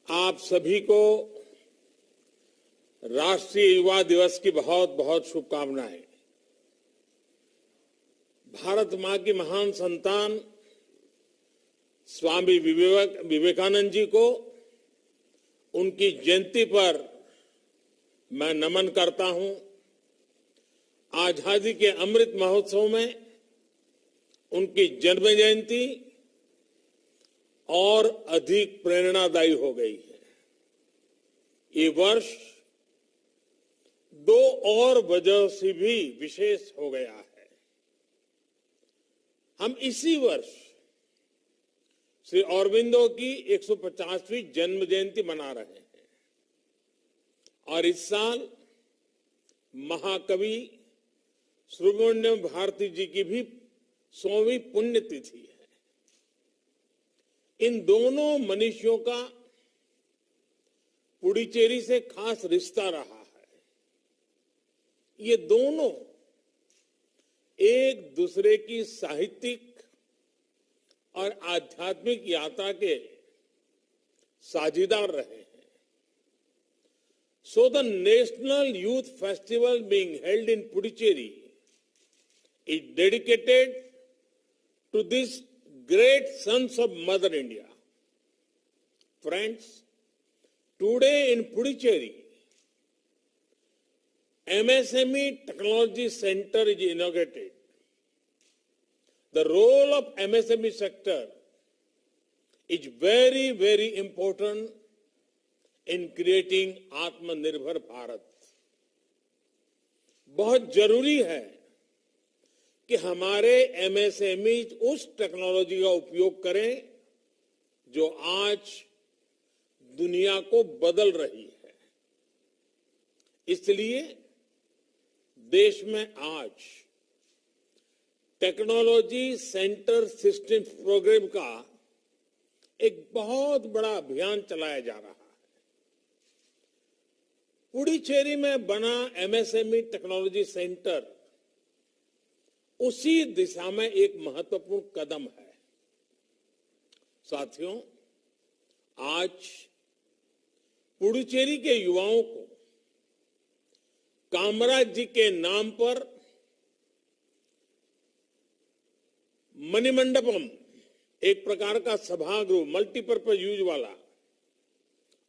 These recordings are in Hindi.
आप सभी को राष्ट्रीय युवा दिवस की बहुत बहुत शुभकामनाएं। भारत मां की महान संतान स्वामी विवेकानंद जी को उनकी जयंती पर मैं नमन करता हूं। आजादी के अमृत महोत्सव में उनकी जन्म जयंती और अधिक प्रेरणादायी हो गई है। ये वर्ष दो और वजह से भी विशेष हो गया है। हम इसी वर्ष श्री अरबिंदो की 150वीं जन्म जयंती मना रहे हैं और इस साल महाकवि सुब्रमण्यम भारती जी की भी 100वीं पुण्यतिथि है। इन दोनों मनीषियों का पुडुचेरी से खास रिश्ता रहा है। ये दोनों एक दूसरे की साहित्यिक और आध्यात्मिक यात्रा के साझीदार रहे हैं। So the National Youth Festival being held in Puducherry is dedicated to these great sons of Mother India. Friends, today in Puducherry, MSME Technology Center is inaugurated. The role of MSME sector is very, very important in creating आत्मनिर्भर भारत। बहुत जरूरी है कि हमारे एमएसएमई उस टेक्नोलॉजी का उपयोग करें जो आज दुनिया को बदल रही है। इसलिए देश में आज टेक्नोलॉजी सेंटर सिस्टम प्रोग्राम का एक बहुत बड़ा अभियान चलाया जा रहा है। पुडुचेरी में बना एमएसएमई टेक्नोलॉजी सेंटर उसी दिशा में एक महत्वपूर्ण कदम है। साथियों, आज पुडुचेरी के युवाओं को कामराज जी के नाम पर मणिमंडपम, एक प्रकार का सभागृह, मल्टीपर्पज यूज वाला,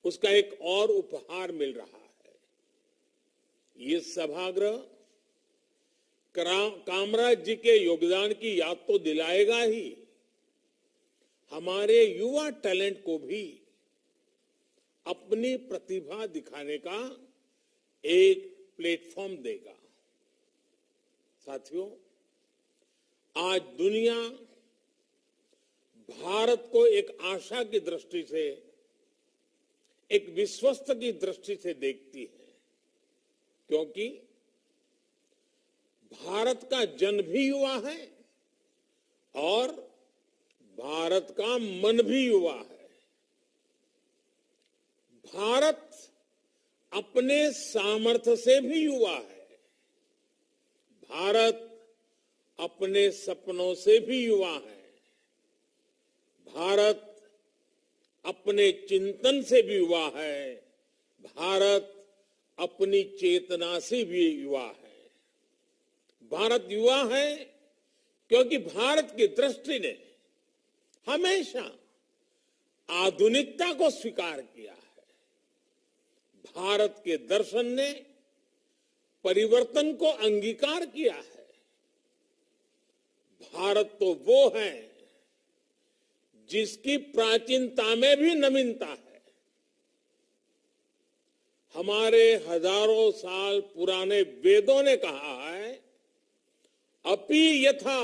उसका एक और उपहार मिल रहा है। ये सभागृह कामराज जी के योगदान की याद तो दिलाएगा ही, हमारे युवा टैलेंट को भी अपनी प्रतिभा दिखाने का एक प्लेटफॉर्म देगा। साथियों, आज दुनिया भारत को एक आशा की दृष्टि से, एक विश्वस्त की दृष्टि से देखती है, क्योंकि भारत का जन भी युवा है और भारत का मन भी युवा है। भारत अपने सामर्थ्य से भी युवा है। भारत अपने सपनों से भी युवा है। भारत अपने चिंतन से भी युवा है। भारत अपनी चेतना से भी युवा है। भारत युवा है क्योंकि भारत की दृष्टि ने हमेशा आधुनिकता को स्वीकार किया है। भारत के दर्शन ने परिवर्तन को अंगीकार किया है। भारत तो वो है जिसकी प्राचीनता में भी नवीनता है। हमारे हजारों साल पुराने वेदों ने कहा है, अपि यथा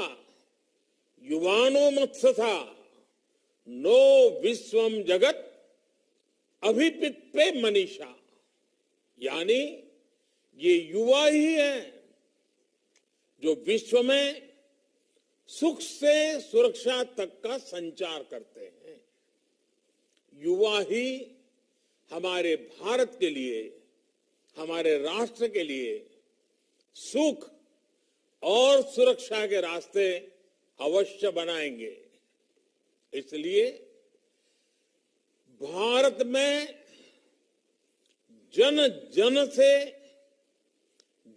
युवानो मत्सथा नो विश्वम जगत अभिपित्ते मनीषा। यानी ये युवा ही है जो विश्व में सुख से सुरक्षा तक का संचार करते हैं। युवा ही हमारे भारत के लिए, हमारे राष्ट्र के लिए सुख और सुरक्षा के रास्ते अवश्य बनाएंगे। इसलिए भारत में जन जन से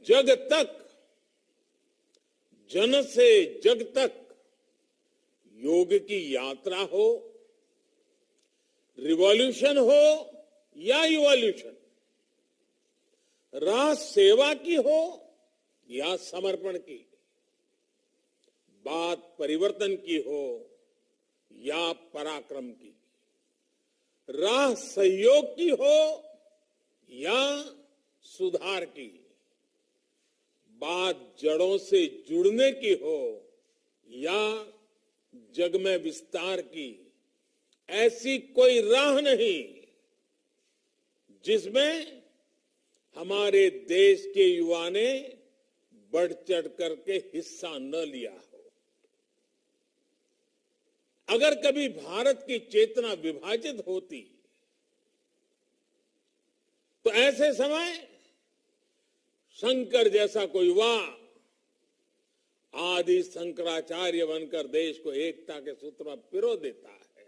जग तक, जन से जग तक योग की यात्रा हो, रिवॉल्यूशन हो या इवोल्यूशन, राह सेवा की हो या समर्पण की, बात परिवर्तन की हो या पराक्रम की, राह सहयोग की हो या सुधार की, बात जड़ों से जुड़ने की हो या जग में विस्तार की, ऐसी कोई राह नहीं जिसमें हमारे देश के युवा ने बढ़ चढ़ करके हिस्सा न लिया हो। अगर कभी भारत की चेतना विभाजित होती तो ऐसे समय शंकर जैसा कोई युवा आदि शंकराचार्य बनकर देश को एकता के सूत्र में पिरो देता है।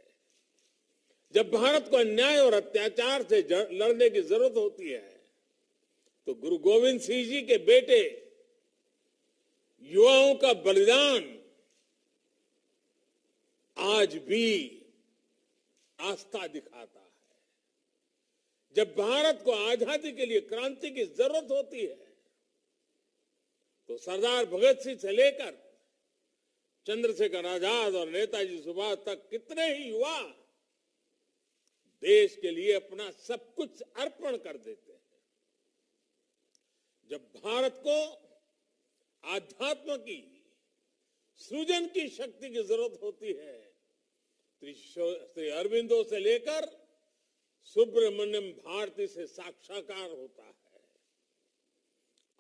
जब भारत को अन्याय और अत्याचार से लड़ने की जरूरत होती है तो गुरु गोविंद सिंह जी के बेटे युवाओं का बलिदान आज भी आस्था दिखाता है। जब भारत को आजादी के लिए क्रांति की जरूरत होती है तो सरदार भगत सिंह से लेकर चंद्रशेखर आजाद और नेताजी सुभाष तक कितने ही युवा देश के लिए अपना सब कुछ अर्पण कर देते हैं। जब भारत को आध्यात्म की, सृजन की शक्ति की जरूरत होती है, श्री अरविंदो से लेकर सुब्रमण्यम भारती से साक्षात्कार होता है।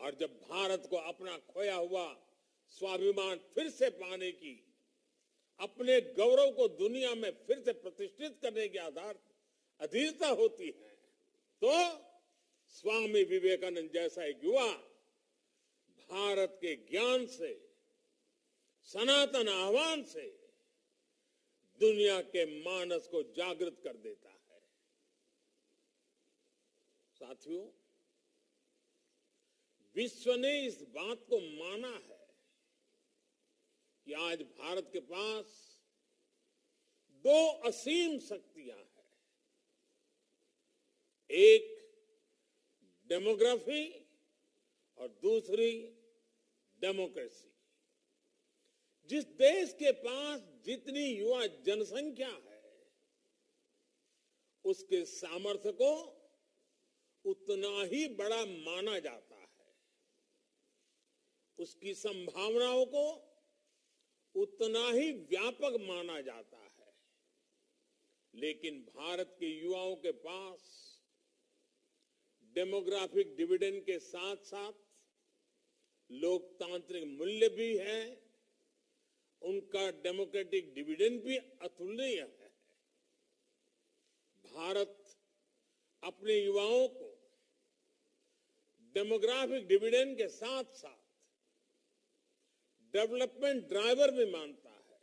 और जब भारत को अपना खोया हुआ स्वाभिमान फिर से पाने की, अपने गौरव को दुनिया में फिर से प्रतिष्ठित करने के आधार अधीरता होती है तो स्वामी विवेकानंद जैसा एक युवा भारत के ज्ञान से, सनातन आह्वान से दुनिया के मानस को जागृत कर देता है। साथियों, विश्व ने इस बात को माना है कि आज भारत के पास दो असीम शक्तियां हैं, एक डेमोग्राफी और दूसरी डेमोक्रेसी। जिस देश के पास जितनी युवा जनसंख्या है उसके सामर्थ्य को उतना ही बड़ा माना जाता है, उसकी संभावनाओं को उतना ही व्यापक माना जाता है। लेकिन भारत के युवाओं के पास डेमोग्राफिक डिविडेंड के साथ साथ लोकतांत्रिक मूल्य भी है, उनका डेमोक्रेटिक डिविडेंड भी अतुलनीय है। भारत अपने युवाओं को डेमोग्राफिक डिविडेंड के साथ साथ डेवलपमेंट ड्राइवर भी मानता है।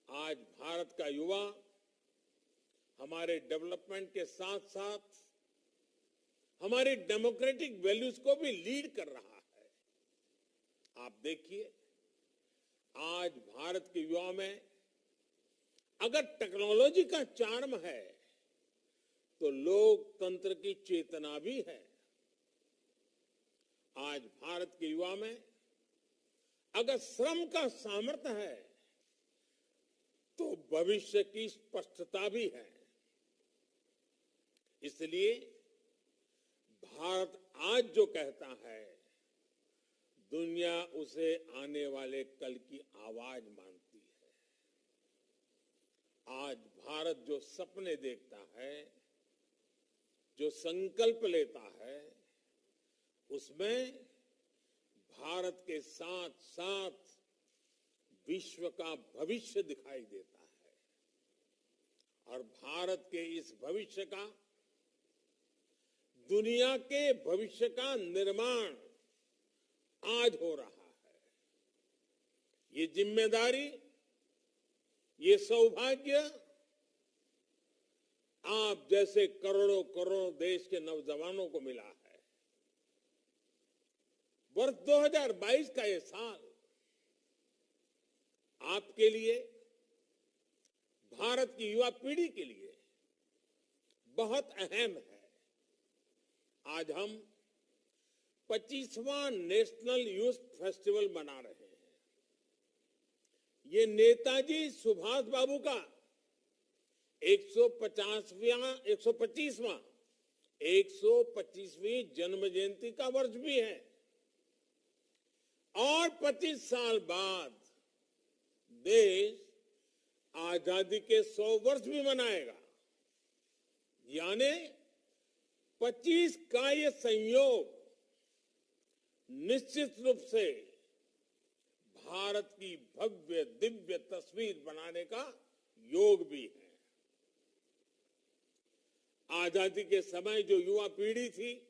आज भारत का युवा हमारे डेवलपमेंट के साथ साथ हमारी डेमोक्रेटिक वैल्यूज को भी लीड कर रहा है। आप देखिए, आज भारत के युवा में अगर टेक्नोलॉजी का चार्म है तो लोकतंत्र की चेतना भी है। आज भारत के युवा में अगर श्रम का सामर्थ्य है तो भविष्य की स्पष्टता भी है। इसलिए भारत आज जो कहता है, दुनिया उसे आने वाले कल की आवाज मानती है। आज भारत जो सपने देखता है, जो संकल्प लेता है, उसमें भारत के साथ साथ विश्व का भविष्य दिखाई देता है। और भारत के इस भविष्य का, दुनिया के भविष्य का निर्माण आज हो रहा है। ये जिम्मेदारी, ये सौभाग्य आप जैसे करोड़ों करोड़ों देश के नौजवानों को मिला है। वर्ष 2022 का ये साल आपके लिए, भारत की युवा पीढ़ी के लिए बहुत अहम है। आज हम 25वां नेशनल यूथ फेस्टिवल मना रहे हैं। ये नेताजी सुभाष बाबू का 125वीं जन्म जयंती का वर्ष भी है और 25 साल बाद देश आजादी के 100 वर्ष भी मनाएगा। यानी 25 का ये संयोग निश्चित रूप से भारत की भव्य दिव्य तस्वीर बनाने का योग भी है। आजादी के समय जो युवा पीढ़ी थी,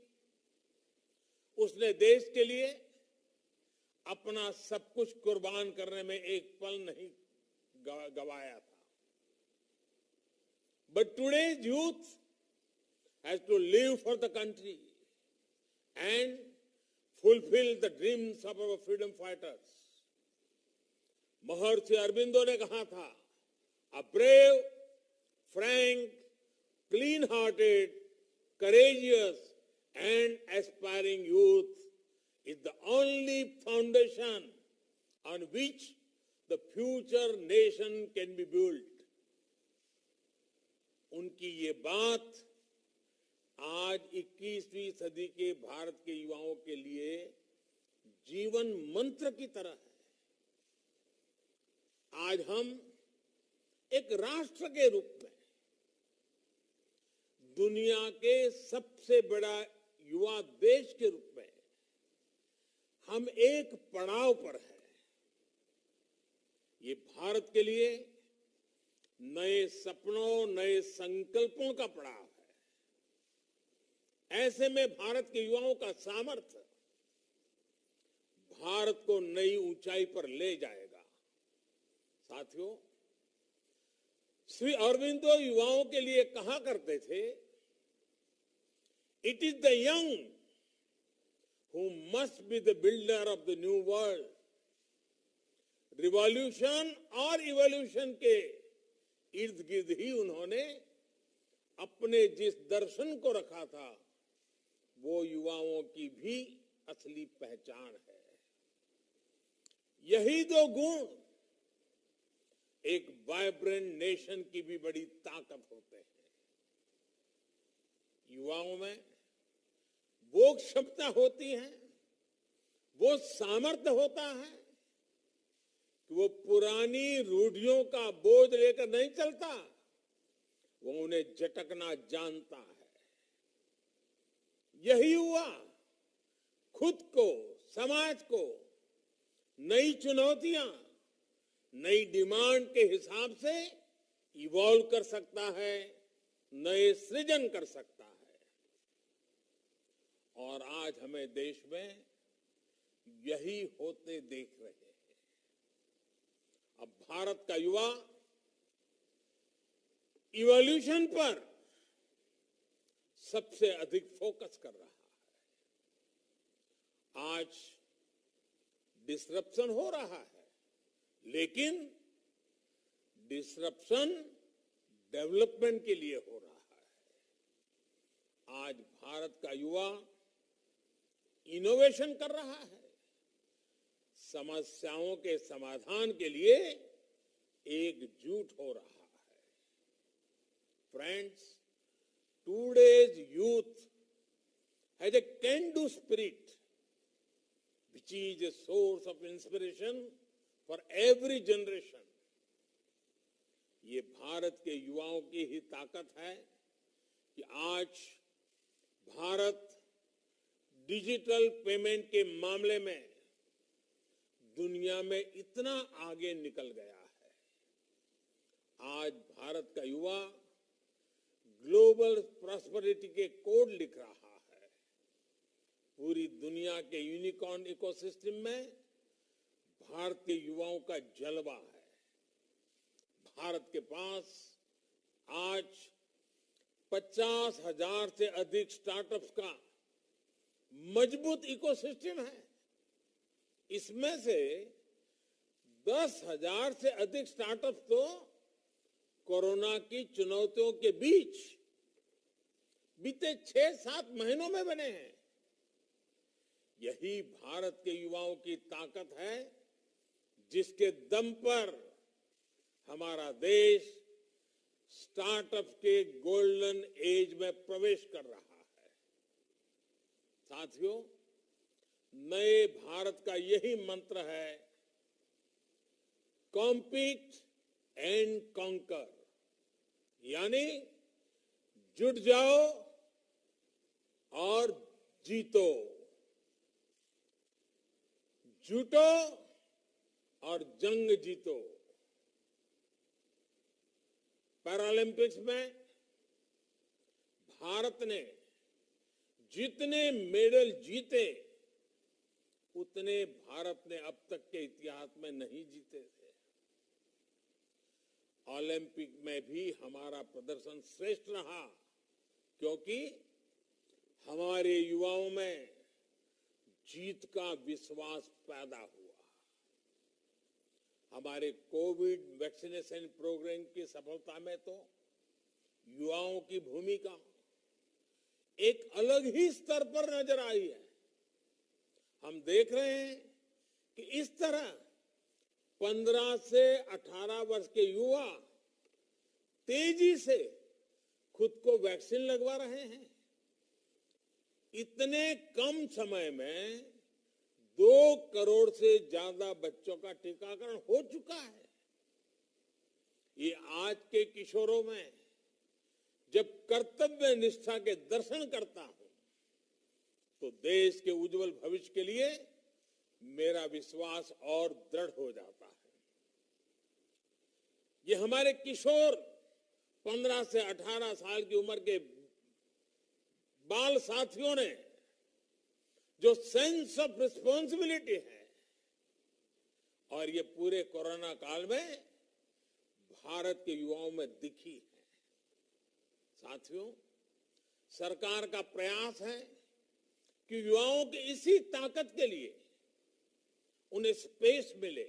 उसने देश के लिए अपना सब कुछ कुर्बान करने में एक पल नहीं गवाया था। But today's youth has to live for the country and fulfill the dreams of our freedom fighters. महर्षि अरविंदो ने कहा था, a brave, frank, clean-hearted, courageous and aspiring youth is the only foundation on which the future nation can be built. उनकी ये बात आज 21वीं सदी के भारत के युवाओं के लिए जीवन मंत्र की तरह है। आज हम एक राष्ट्र के रूप में दुनिया के सबसे बड़ा युवा देश के रूप में हम एक पड़ाव पर हैं। ये भारत के लिए नए सपनों, नए संकल्पों का पड़ाव है। ऐसे में भारत के युवाओं का सामर्थ्य भारत को नई ऊंचाई पर ले जाएगा। साथियों, श्री अरविंदो युवाओं के लिए कहा करते थे, it is the young who must be the builder of the new world. Revolution और इवोल्यूशन के इर्द गिर्द ही उन्होंने अपने जिस दर्शन को रखा था, वो युवाओं की भी असली पहचान है। यही दो गुण एक वाइब्रेंट नेशन की भी बड़ी ताकत होते हैं। युवाओं में वो क्षमता होती है, वो सामर्थ्य होता है कि वो पुरानी रूढ़ियों का बोझ लेकर नहीं चलता, वो उन्हें झटकना जानता है। यही हुआ खुद को, समाज को नई चुनौतियां, नई डिमांड के हिसाब से इवॉल्व कर सकता है, नए सृजन कर सकता है। और आज हमें देश में यही होते देख रहे हैं। अब भारत का युवा इवोल्यूशन पर सबसे अधिक फोकस कर रहा है। आज डिसरप्शन हो रहा है, लेकिन डिसरप्शन डेवलपमेंट के लिए हो रहा है। आज भारत का युवा इनोवेशन कर रहा है, समस्याओं के समाधान के लिए एकजुट हो रहा है। Friends, today's youth has a can-do spirit, which is a source of inspiration for every generation. ये भारत के युवाओं की ही ताकत है कि आज भारत डिजिटल पेमेंट के मामले में दुनिया में इतना आगे निकल गया है। आज भारत का युवा ग्लोबल प्रॉस्पेरिटी के कोड लिख रहा है। पूरी दुनिया के यूनिकॉर्न इकोसिस्टम में भारतीय युवाओं का जलवा है। भारत के पास आज 50,000 से अधिक स्टार्टअप्स का मजबूत इकोसिस्टम है। इसमें से 10,000 से अधिक स्टार्टअप्स तो कोरोना की चुनौतियों के बीच बीते 6-7 महीनों में बने हैं। यही भारत के युवाओं की ताकत है, जिसके दम पर हमारा देश स्टार्टअप के गोल्डन एज में प्रवेश कर रहा है। साथियों, नए भारत का यही मंत्र है, कॉम्पीट एंड कॉन्कर, यानी जुट जाओ और जीतो, जुटो और जंग जीतो। पैरालंपिक्स में भारत ने जितने मेडल जीते उतने भारत ने अब तक के इतिहास में नहीं जीते थे। ओलंपिक में भी हमारा प्रदर्शन श्रेष्ठ रहा, क्योंकि हमारे युवाओं में जीत का विश्वास पैदा हुआ। हमारे कोविड वैक्सीनेशन प्रोग्राम की सफलता में तो युवाओं की भूमिका एक अलग ही स्तर पर नजर आई है। हम देख रहे हैं कि इस तरह 15 से 18 वर्ष के युवा तेजी से खुद को वैक्सीन लगवा रहे हैं। इतने कम समय में 2 करोड़ से ज्यादा बच्चों का टीकाकरण हो चुका है। ये आज के किशोरों में जब कर्तव्य निष्ठा के दर्शन करता हूं तो देश के उज्जवल भविष्य के लिए मेरा विश्वास और दृढ़ हो जाता है। ये हमारे किशोर 15 से 18 साल की उम्र के बाल साथियों ने जो सेंस ऑफ रिस्पॉन्सिबिलिटी है, और ये पूरे कोरोना काल में भारत के युवाओं में दिखी है। साथियों, सरकार का प्रयास है कि युवाओं की इसी ताकत के लिए उन्हें स्पेस मिले,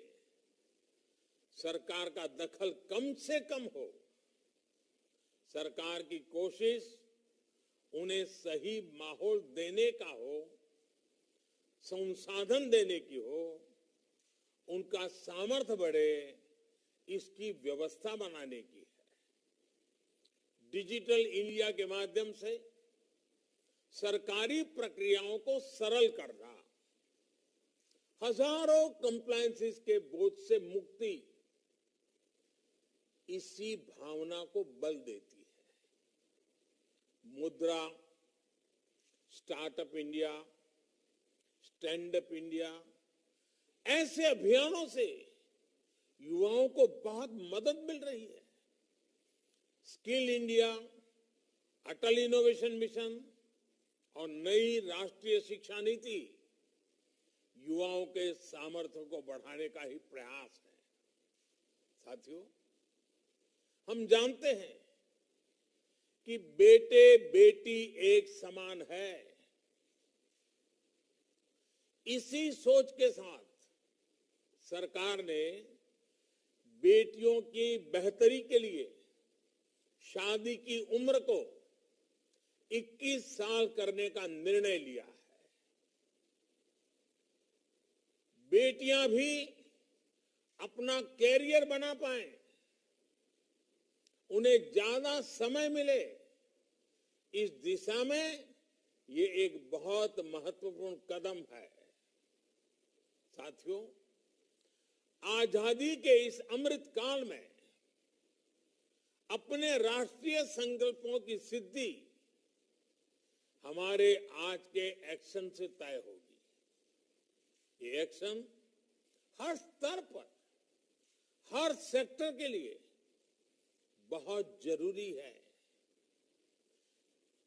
सरकार का दखल कम से कम हो। सरकार की कोशिश उन्हें सही माहौल देने का हो, संसाधन देने की हो, उनका सामर्थ्य बढ़े, इसकी व्यवस्था बनाने की है। डिजिटल इंडिया के माध्यम से सरकारी प्रक्रियाओं को सरल करना, हजारों कंप्लायंसेस के बोझ से मुक्ति, इसी भावना को बल देती है। मुद्रा, startup India, stand up India, ऐसे अभियानों से युवाओं को बहुत मदद मिल रही है। स्किल इंडिया, अटल इनोवेशन मिशन और नई राष्ट्रीय शिक्षा नीति युवाओं के सामर्थ्य को बढ़ाने का ही प्रयास है। साथियों, हम जानते हैं कि बेटे बेटी एक समान है। इसी सोच के साथ सरकार ने बेटियों की बेहतरी के लिए शादी की उम्र को 21 साल करने का निर्णय लिया है। बेटियां भी अपना कैरियर बना पाएं, उन्हें ज्यादा समय मिले, इस दिशा में ये एक बहुत महत्वपूर्ण कदम है। साथियों, आजादी के इस अमृत काल में अपने राष्ट्रीय संकल्पों की सिद्धि हमारे आज के एक्शन से तय होगी। ये एक्शन हर स्तर पर, हर सेक्टर के लिए बहुत जरूरी है।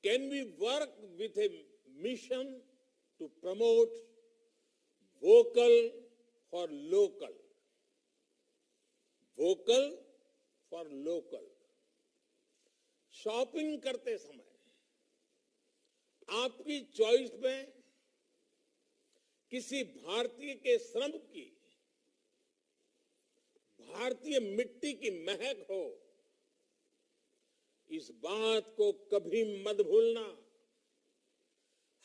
Can we work with a mission to promote vocal for local, vocal for local. Shopping करते समय आपकी चॉइस में किसी भारतीय के श्रम की, भारतीय मिट्टी की महक हो, इस बात को कभी मत भूलना।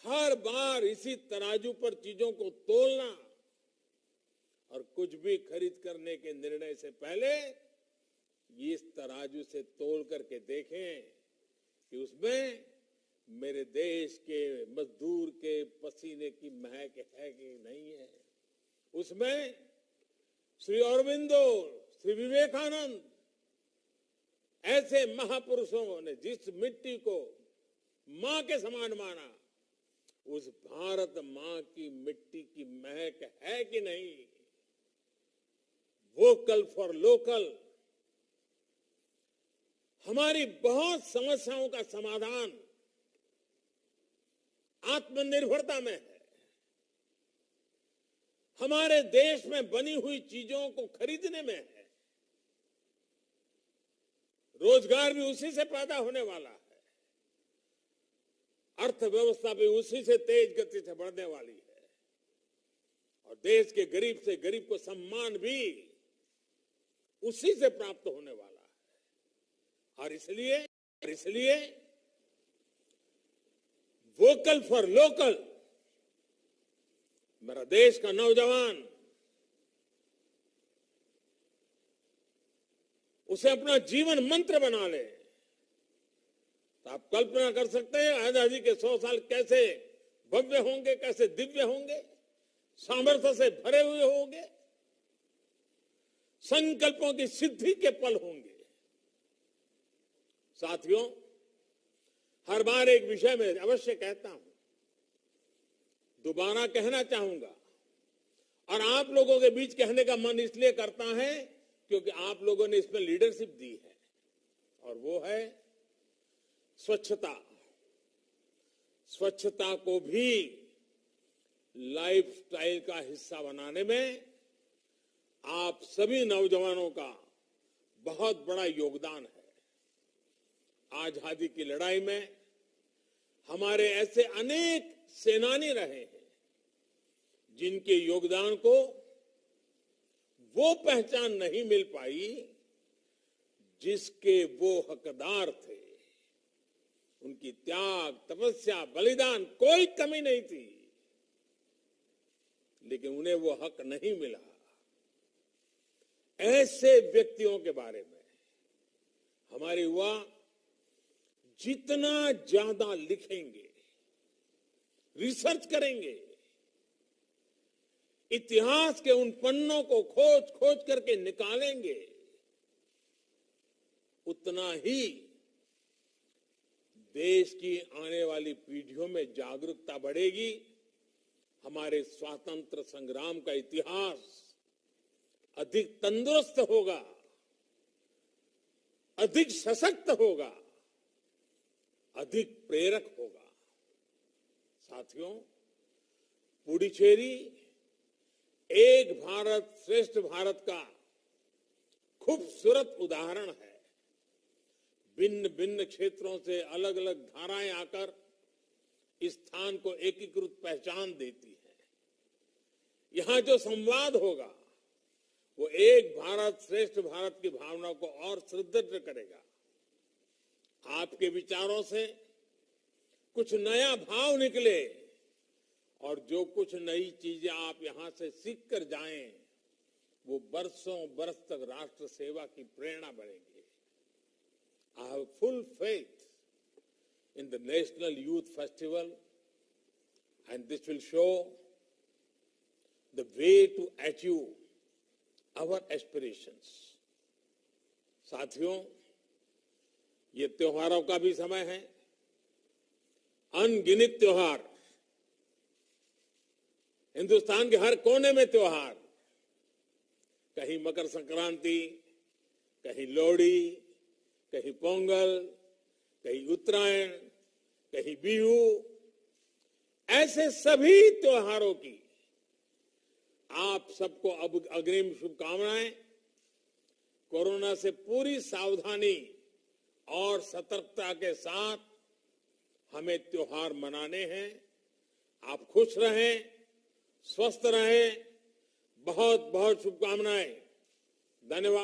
हर बार इसी तराजू पर चीजों को तोलना और कुछ भी खरीद करने के निर्णय से पहले इस तराजू से तोल करके देखें कि उसमें मेरे देश के मजदूर के पसीने की महक है कि नहीं है। उसमें श्री अरबिंदो, श्री विवेकानंद ऐसे महापुरुषों ने जिस मिट्टी को मां के समान माना, उस भारत मां की मिट्टी की महक है कि नहीं। वोकल फॉर लोकल हमारी बहुत समस्याओं का समाधान आत्मनिर्भरता में है। हमारे देश में बनी हुई चीजों को खरीदने में है। रोजगार भी उसी से पैदा होने वाला है। अर्थव्यवस्था भी उसी से तेज गति से बढ़ने वाली है। और देश के गरीब से गरीब को सम्मान भी उसी से प्राप्त होने वाला है। और इसलिए वोकल फॉर लोकल मेरा देश का नौजवान उसे अपना जीवन मंत्र बना ले। तो आप कल्पना कर सकते हैं आजादी के 100 साल कैसे भव्य होंगे, कैसे दिव्य होंगे, सामर्थ्य से भरे हुए होंगे, संकल्पों की सिद्धि के पल होंगे। साथियों, हर बार एक विषय में अवश्य कहता हूं, दोबारा कहना चाहूंगा और आप लोगों के बीच कहने का मन इसलिए करता है क्योंकि आप लोगों ने इसमें लीडरशिप दी है, और वो है स्वच्छता। स्वच्छता को भी लाइफस्टाइल का हिस्सा बनाने में आप सभी नौजवानों का बहुत बड़ा योगदान है। आजादी की लड़ाई में हमारे ऐसे अनेक सेनानी रहे हैं जिनके योगदान को वो पहचान नहीं मिल पाई जिसके वो हकदार थे। उनकी त्याग, तपस्या, बलिदान कोई कमी नहीं थी, लेकिन उन्हें वो हक नहीं मिला। ऐसे व्यक्तियों के बारे में हमारे युवा जितना ज्यादा लिखेंगे, रिसर्च करेंगे, इतिहास के उन पन्नों को खोज खोज करके निकालेंगे, उतना ही देश की आने वाली पीढ़ियों में जागरूकता बढ़ेगी। हमारे स्वातंत्र संग्राम का इतिहास अधिक तंदुरुस्त होगा, अधिक सशक्त होगा, अधिक प्रेरक होगा। साथियों, पुडुचेरी एक भारत श्रेष्ठ भारत का खूबसूरत उदाहरण है। भिन्न भिन्न क्षेत्रों से अलग अलग धाराएं आकर इस स्थान को एकीकृत पहचान देती है। यहां जो संवाद होगा वो एक भारत श्रेष्ठ भारत की भावना को और सुदृढ़ करेगा। आपके विचारों से कुछ नया भाव निकले और जो कुछ नई चीजें आप यहां से सीख कर जाएं, वो बरसों बरस तक राष्ट्र सेवा की प्रेरणा बनेंगे। I have full faith in the National Youth Festival, and this will show the way to achieve our aspirations. साथियों, ये त्योहारों का भी समय है। अनगिनत त्योहार, हिंदुस्तान के हर कोने में त्योहार, कहीं मकर संक्रांति, कहीं लोहड़ी, कहीं पोंगल, कहीं उत्तरायण, कहीं बिहू, ऐसे सभी त्योहारों की आप सबको अब अग्रिम शुभकामनाएं। कोरोना से पूरी सावधानी और सतर्कता के साथ हमें त्योहार मनाने हैं। आप खुश रहें, स्वस्थ रहें। बहुत बहुत शुभकामनाएं। धन्यवाद।